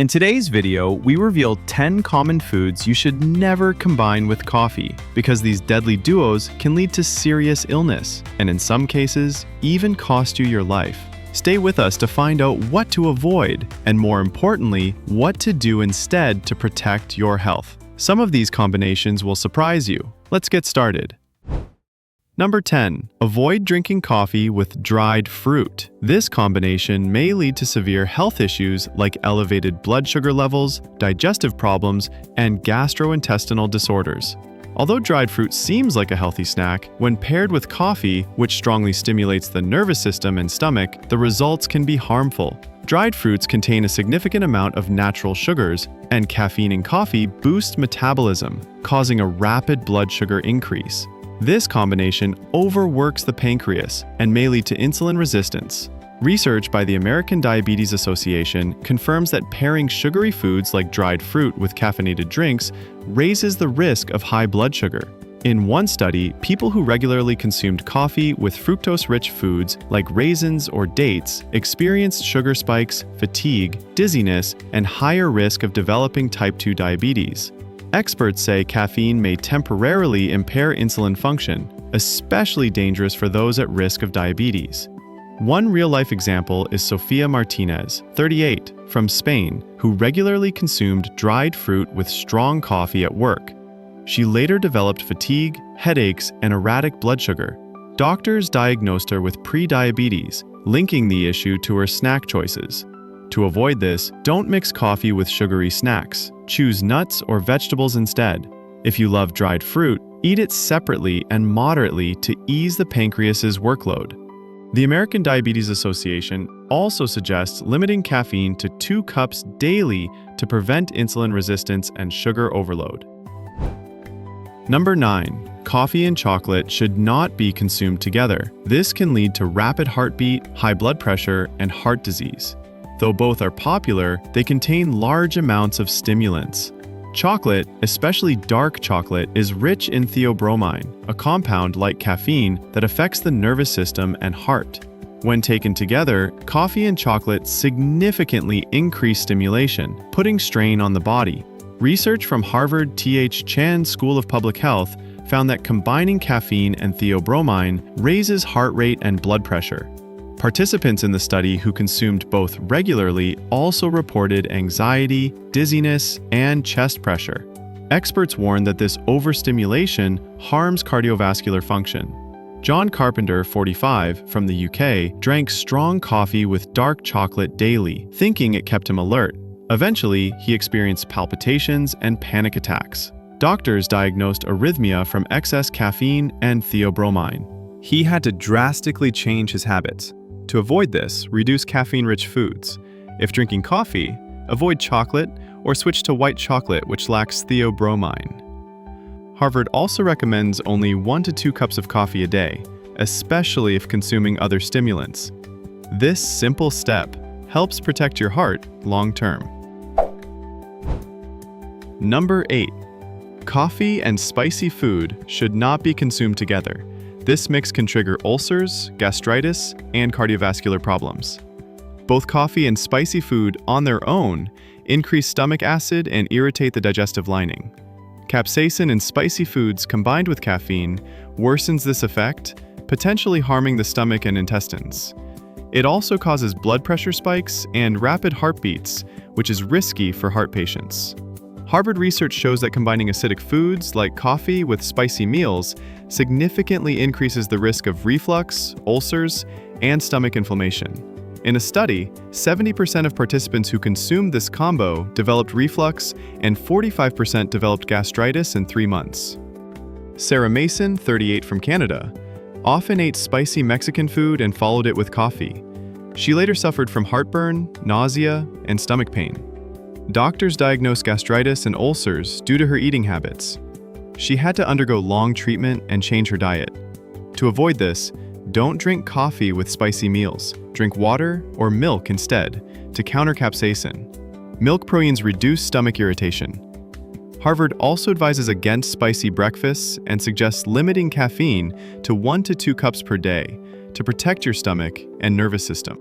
In today's video, we reveal 10 common foods you should never combine with coffee because these deadly duos can lead to serious illness and in some cases, even cost you your life. Stay with us to find out what to avoid and more importantly, what to do instead to protect your health. Some of these combinations will surprise you. Let's get started. Number 10. Avoid drinking coffee with dried fruit. This combination may lead to severe health issues like elevated blood sugar levels, digestive problems, and gastrointestinal disorders. Although dried fruit seems like a healthy snack, when paired with coffee, which strongly stimulates the nervous system and stomach, the results can be harmful. Dried fruits contain a significant amount of natural sugars, and caffeine in coffee boosts metabolism, causing a rapid blood sugar increase. This combination overworks the pancreas and may lead to insulin resistance. Research by the American Diabetes Association confirms that pairing sugary foods like dried fruit with caffeinated drinks raises the risk of high blood sugar. In one study, people who regularly consumed coffee with fructose-rich foods like raisins or dates experienced sugar spikes, fatigue, dizziness, and higher risk of developing type 2 diabetes. Experts say caffeine may temporarily impair insulin function, especially dangerous for those at risk of diabetes. One real-life example is Sofia Martinez, 38, from Spain, who regularly consumed dried fruit with strong coffee at work. She later developed fatigue, headaches, and erratic blood sugar. Doctors diagnosed her with pre-diabetes, linking the issue to her snack choices. To avoid this, don't mix coffee with sugary snacks. Choose nuts or vegetables instead. If you love dried fruit, eat it separately and moderately to ease the pancreas's workload. The American Diabetes Association also suggests limiting caffeine to 2 cups daily to prevent insulin resistance and sugar overload. Number 9. Coffee and chocolate should not be consumed together. This can lead to rapid heartbeat, high blood pressure, and heart disease. Though both are popular, they contain large amounts of stimulants. Chocolate, especially dark chocolate, is rich in theobromine, a compound like caffeine that affects the nervous system and heart. When taken together, coffee and chocolate significantly increase stimulation, putting strain on the body. Research from Harvard T.H. Chan School of Public Health found that combining caffeine and theobromine raises heart rate and blood pressure. Participants in the study who consumed both regularly also reported anxiety, dizziness, and chest pressure. Experts warn that this overstimulation harms cardiovascular function. John Carpenter, 45, from the UK, drank strong coffee with dark chocolate daily, thinking it kept him alert. Eventually, he experienced palpitations and panic attacks. Doctors diagnosed arrhythmia from excess caffeine and theobromine. He had to drastically change his habits. To avoid this, reduce caffeine-rich foods. If drinking coffee, avoid chocolate or switch to white chocolate which lacks theobromine. Harvard also recommends only 1 to 2 cups of coffee a day, especially if consuming other stimulants. This simple step helps protect your heart long-term. Number 8. Coffee and spicy food should not be consumed together. This mix can trigger ulcers, gastritis, and cardiovascular problems. Both coffee and spicy food on their own increase stomach acid and irritate the digestive lining. Capsaicin in spicy foods combined with caffeine worsens this effect, potentially harming the stomach and intestines. It also causes blood pressure spikes and rapid heartbeats, which is risky for heart patients. Harvard research shows that combining acidic foods like coffee with spicy meals significantly increases the risk of reflux, ulcers, and stomach inflammation. In a study, 70% of participants who consumed this combo developed reflux and 45% developed gastritis in 3 months. Sarah Mason, 38, from Canada, often ate spicy Mexican food and followed it with coffee. She later suffered from heartburn, nausea, and stomach pain. Doctors diagnosed gastritis and ulcers due to her eating habits. She had to undergo long treatment and change her diet. To avoid this, don't drink coffee with spicy meals. Drink water or milk instead to counter capsaicin. Milk proteins reduce stomach irritation. Harvard also advises against spicy breakfasts and suggests limiting caffeine to 1 to 2 cups per day to protect your stomach and nervous system.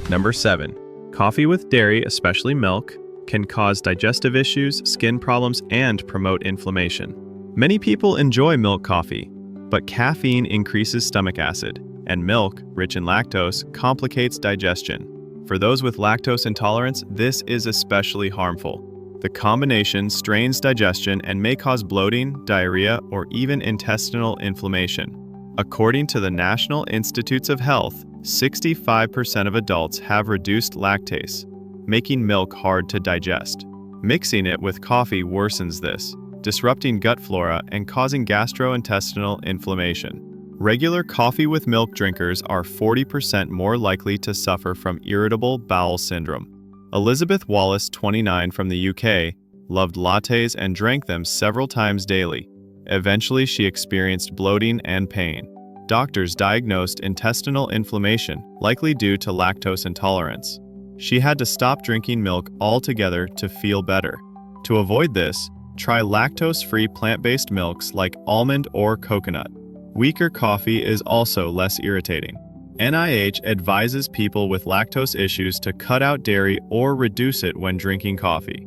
Number 7. Coffee with dairy, especially milk, can cause digestive issues, skin problems, and promote inflammation. Many people enjoy milk coffee, but caffeine increases stomach acid, and milk, rich in lactose, complicates digestion. For those with lactose intolerance, this is especially harmful. The combination strains digestion and may cause bloating, diarrhea, or even intestinal inflammation. According to the National Institutes of Health, 65% of adults have reduced lactase, making milk hard to digest. Mixing it with coffee worsens this, disrupting gut flora and causing gastrointestinal inflammation. Regular coffee with milk drinkers are 40% more likely to suffer from irritable bowel syndrome. Elizabeth Wallace, 29, from the UK, loved lattes and drank them several times daily. Eventually, she experienced bloating and pain. Doctors diagnosed intestinal inflammation, likely due to lactose intolerance. She had to stop drinking milk altogether to feel better. To avoid this, try lactose-free plant-based milks like almond or coconut. Weaker coffee is also less irritating. NIH advises people with lactose issues to cut out dairy or reduce it when drinking coffee.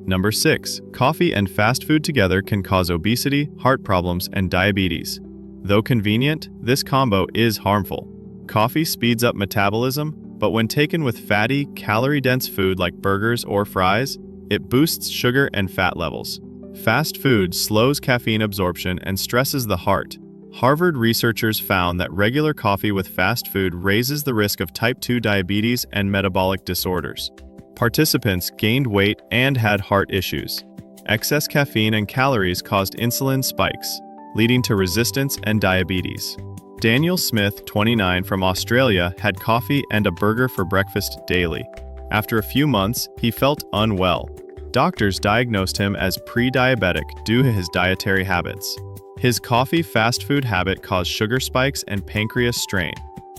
Number 6. Coffee and fast food together can cause obesity, heart problems, and diabetes. Though convenient, this combo is harmful. Coffee speeds up metabolism, but when taken with fatty, calorie-dense food like burgers or fries, it boosts sugar and fat levels. Fast food slows caffeine absorption and stresses the heart. Harvard researchers found that regular coffee with fast food raises the risk of type 2 diabetes and metabolic disorders. Participants gained weight and had heart issues. Excess caffeine and calories caused insulin spikes, leading to resistance and diabetes. Daniel Smith, 29, from Australia, had coffee and a burger for breakfast daily. After a few months, he felt unwell. Doctors diagnosed him as pre-diabetic due to his dietary habits. His coffee fast food habit caused sugar spikes and pancreas strain.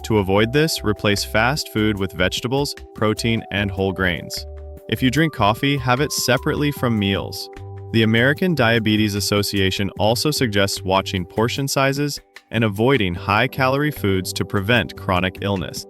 To avoid this, replace fast food with vegetables, protein, and whole grains. If you drink coffee, have it separately from meals. The American Diabetes Association also suggests watching portion sizes and avoiding high-calorie foods to prevent chronic illness.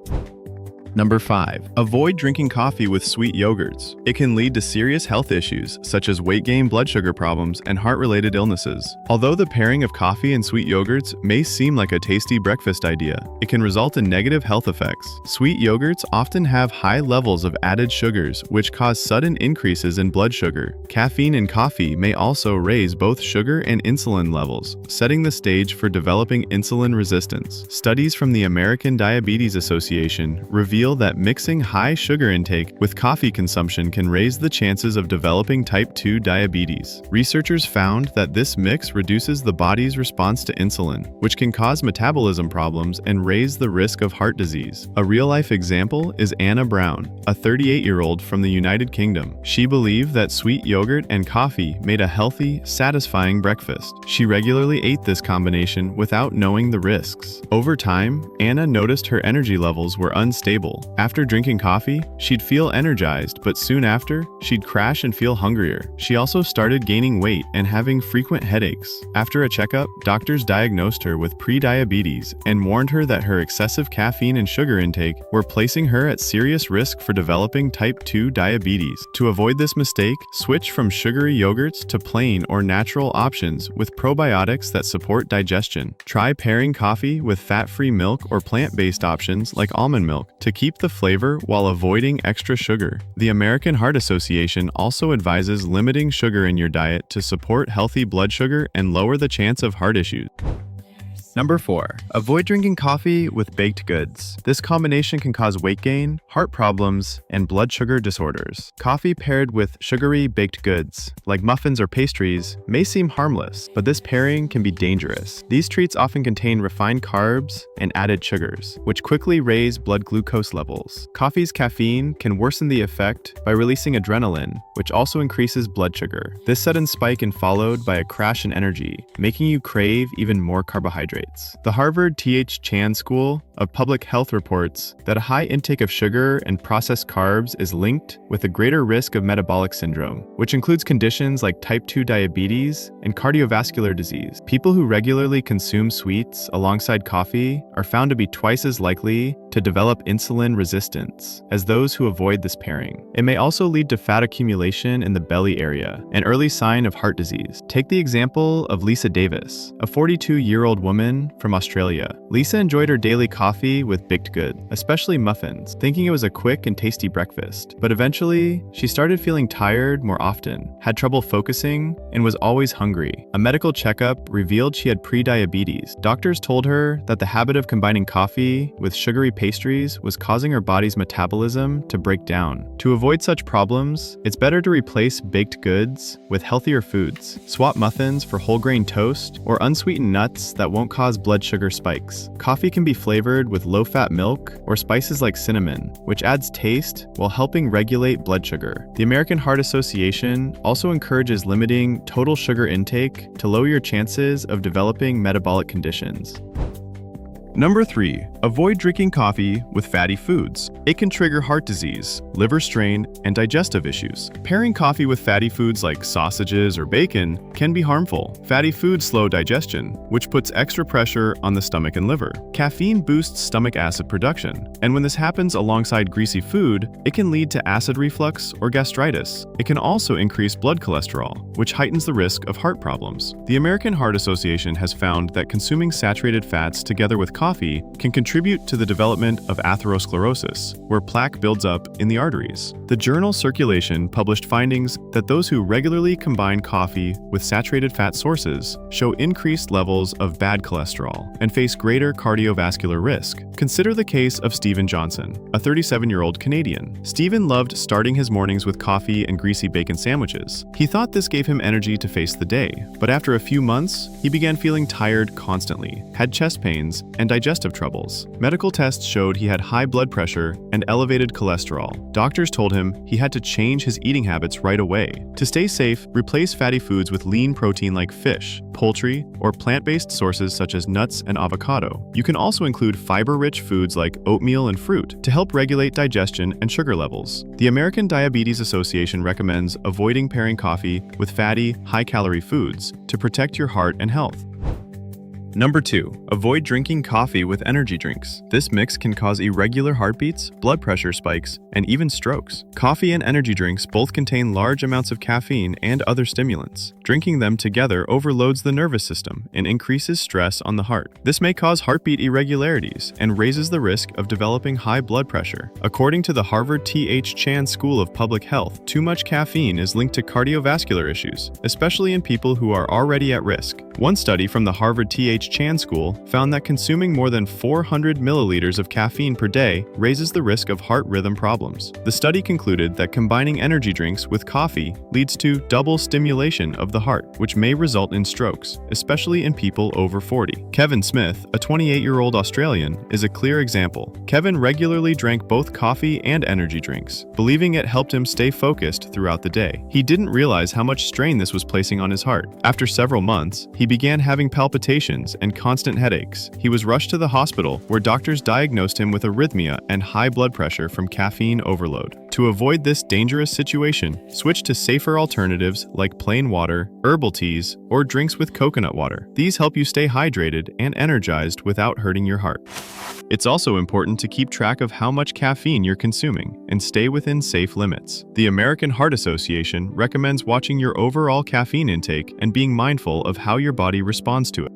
Number 5. Avoid drinking coffee with sweet yogurts. It can lead to serious health issues such as weight gain, blood sugar problems, and heart-related illnesses. Although the pairing of coffee and sweet yogurts may seem like a tasty breakfast idea, it can result in negative health effects. Sweet yogurts often have high levels of added sugars, which cause sudden increases in blood sugar. Caffeine in coffee may also raise both sugar and insulin levels, setting the stage for developing insulin resistance. Studies from the American Diabetes Association reveal that mixing high sugar intake with coffee consumption can raise the chances of developing type 2 diabetes. Researchers found that this mix reduces the body's response to insulin, which can cause metabolism problems and raise the risk of heart disease. A real-life example is Anna Brown, a 38-year-old from the United Kingdom. She believed that sweet yogurt and coffee made a healthy, satisfying breakfast. She regularly ate this combination without knowing the risks. Over time, Anna noticed her energy levels were unstable. After drinking coffee, she'd feel energized, but soon after, she'd crash and feel hungrier. She also started gaining weight and having frequent headaches. After a checkup, doctors diagnosed her with pre-diabetes and warned her that her excessive caffeine and sugar intake were placing her at serious risk for developing type 2 diabetes. To avoid this mistake, switch from sugary yogurts to plain or natural options with probiotics that support digestion. Try pairing coffee with fat-free milk or plant-based options like almond milk to keep the flavor while avoiding extra sugar. The American Heart Association also advises limiting sugar in your diet to support healthy blood sugar and lower the chance of heart issues. Number 4. Avoid drinking coffee with baked goods. This combination can cause weight gain, heart problems, and blood sugar disorders. Coffee paired with sugary baked goods, like muffins or pastries, may seem harmless, but this pairing can be dangerous. These treats often contain refined carbs and added sugars, which quickly raise blood glucose levels. Coffee's caffeine can worsen the effect by releasing adrenaline, which also increases blood sugar. This sudden spike is followed by a crash in energy, making you crave even more carbohydrates. The Harvard T.H. Chan School of public health reports that a high intake of sugar and processed carbs is linked with a greater risk of metabolic syndrome, which includes conditions like type 2 diabetes and cardiovascular disease. People who regularly consume sweets alongside coffee are found to be twice as likely to develop insulin resistance as those who avoid this pairing. It may also lead to fat accumulation in the belly area, an early sign of heart disease. Take the example of Lisa Davis, a 42-year-old woman from Australia. Lisa enjoyed her daily coffee with baked goods, especially muffins, thinking it was a quick and tasty breakfast. But eventually, she started feeling tired more often, had trouble focusing, and was always hungry. A medical checkup revealed she had pre-diabetes. Doctors told her that the habit of combining coffee with sugary pastries was causing her body's metabolism to break down. To avoid such problems, it's better to replace baked goods with healthier foods. Swap muffins for whole grain toast or unsweetened nuts that won't cause blood sugar spikes. Coffee can be flavored with low-fat milk or spices like cinnamon, which adds taste while helping regulate blood sugar. The American Heart Association also encourages limiting total sugar intake to lower your chances of developing metabolic conditions. Number 3. Avoid drinking coffee with fatty foods. It can trigger heart disease, liver strain, and digestive issues. Pairing coffee with fatty foods like sausages or bacon can be harmful. Fatty foods slow digestion, which puts extra pressure on the stomach and liver. Caffeine boosts stomach acid production, and when this happens alongside greasy food, it can lead to acid reflux or gastritis. It can also increase blood cholesterol, which heightens the risk of heart problems. The American Heart Association has found that consuming saturated fats together with coffee can contribute to the development of atherosclerosis, where plaque builds up in the arteries. The journal Circulation published findings that those who regularly combine coffee with saturated fat sources show increased levels of bad cholesterol and face greater cardiovascular risk. Consider the case of Stephen Johnson, a 37-year-old Canadian. Stephen loved starting his mornings with coffee and greasy bacon sandwiches. He thought this gave him energy to face the day, but after a few months, he began feeling tired constantly, had chest pains, and digestive troubles. Medical tests showed he had high blood pressure and elevated cholesterol. Doctors told him he had to change his eating habits right away. To stay safe, replace fatty foods with lean protein like fish, poultry, or plant-based sources such as nuts and avocado. You can also include fiber-rich foods like oatmeal and fruit to help regulate digestion and sugar levels. The American Diabetes Association recommends avoiding pairing coffee with fatty, high-calorie foods to protect your heart and health. Number 2. Avoid drinking coffee with energy drinks. This mix can cause irregular heartbeats, blood pressure spikes, and even strokes. Coffee and energy drinks both contain large amounts of caffeine and other stimulants. Drinking them together overloads the nervous system and increases stress on the heart. This may cause heartbeat irregularities and raises the risk of developing high blood pressure. According to the Harvard T.H. Chan School of Public Health, too much caffeine is linked to cardiovascular issues, especially in people who are already at risk. One study from the Harvard T.H. Chan School found that consuming more than 400 milliliters of caffeine per day raises the risk of heart rhythm problems. The study concluded that combining energy drinks with coffee leads to double stimulation of the heart, which may result in strokes, especially in people over 40. Kevin Smith, a 28-year-old Australian, is a clear example. Kevin regularly drank both coffee and energy drinks, believing it helped him stay focused throughout the day. He didn't realize how much strain this was placing on his heart. After several months, he began having palpitations and constant headaches. He was rushed to the hospital, where doctors diagnosed him with arrhythmia and high blood pressure from caffeine overload. To avoid this dangerous situation, switch to safer alternatives like plain water, herbal teas, or drinks with coconut water. These help you stay hydrated and energized without hurting your heart. It's also important to keep track of how much caffeine you're consuming and stay within safe limits. The American Heart Association recommends watching your overall caffeine intake and being mindful of how your body responds to it.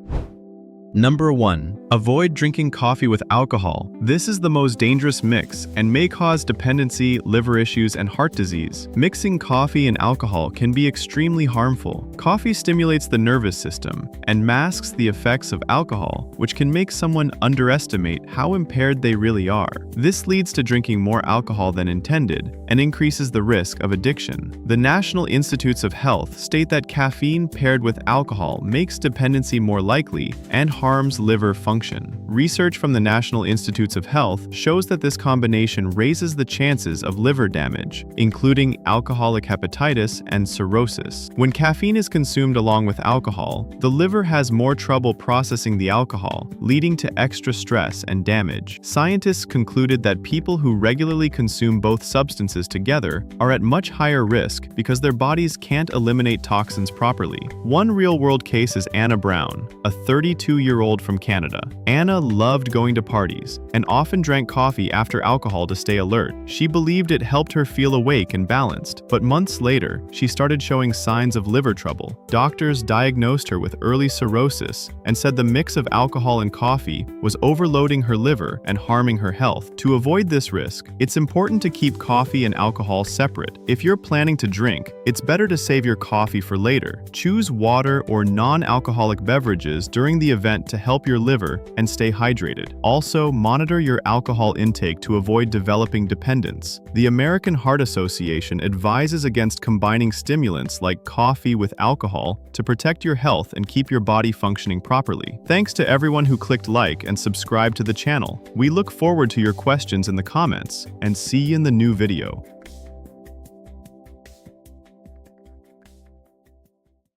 Number 1. Avoid drinking coffee with alcohol. This is the most dangerous mix and may cause dependency, liver issues, and heart disease. Mixing coffee and alcohol can be extremely harmful. Coffee stimulates the nervous system and masks the effects of alcohol, which can make someone underestimate how impaired they really are. This leads to drinking more alcohol than intended and increases the risk of addiction. The National Institutes of Health state that caffeine paired with alcohol makes dependency more likely and harms liver function. Research from the National Institutes of Health shows that this combination raises the chances of liver damage, including alcoholic hepatitis and cirrhosis. When caffeine is consumed along with alcohol, the liver has more trouble processing the alcohol, leading to extra stress and damage. Scientists concluded that people who regularly consume both substances together are at much higher risk because their bodies can't eliminate toxins properly. One real-world case is Anna Brown, a 32-year-old from Canada. Anna loved going to parties and often drank coffee after alcohol to stay alert. She believed it helped her feel awake and balanced, but months later, she started showing signs of liver trouble. Doctors diagnosed her with early cirrhosis and said the mix of alcohol and coffee was overloading her liver and harming her health. To avoid this risk, it's important to keep coffee and alcohol separate. If you're planning to drink, it's better to save your coffee for later. Choose water or non-alcoholic beverages during the event to help your liver and stay hydrated. Also, monitor your alcohol intake to avoid developing dependence. The American Heart Association advises against combining stimulants like coffee with alcohol to protect your health and keep your body functioning properly. Thanks to everyone who clicked like and subscribed to the channel. We look forward to your questions in the comments and see you in the new video.